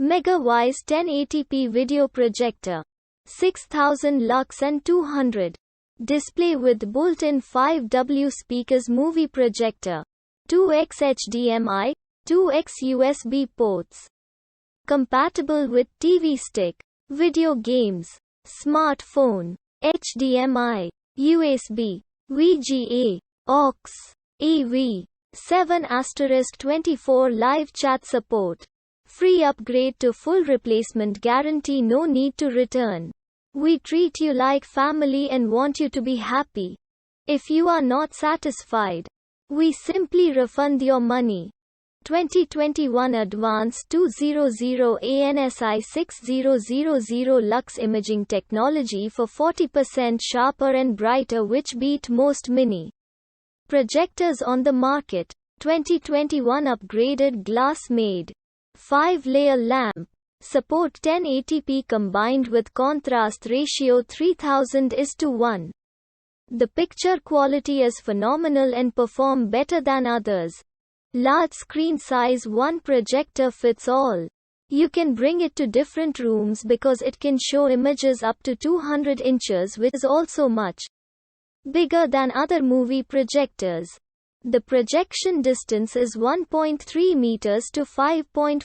MegaWise 1080p video projector. 6000 lux and 200 display with built-in 5W speakers. Movie projector. 2x HDMI, 2x USB ports. Compatible with TV stick, video games, smartphone, HDMI, USB, VGA, aux, AV. 7*24 live chat support. Free upgrade to full replacement guarantee. No need to return. We treat you like family and want you to be happy. If you are not satisfied, we simply refund your money. 2021 Advanced 200 ANSI 6000 Lux imaging technology for 40% sharper and brighter, which beat most mini projectors on the market. 2021 upgraded glass made 5-layer lamp. Support 1080p combined with contrast ratio 3000:1. The picture quality is phenomenal and perform better than others. Large screen size, one projector fits all. You can bring it to different rooms because it can show images up to 200 inches, which is also much bigger than other movie projectors. The projection distance is 1.3 meters to 5.5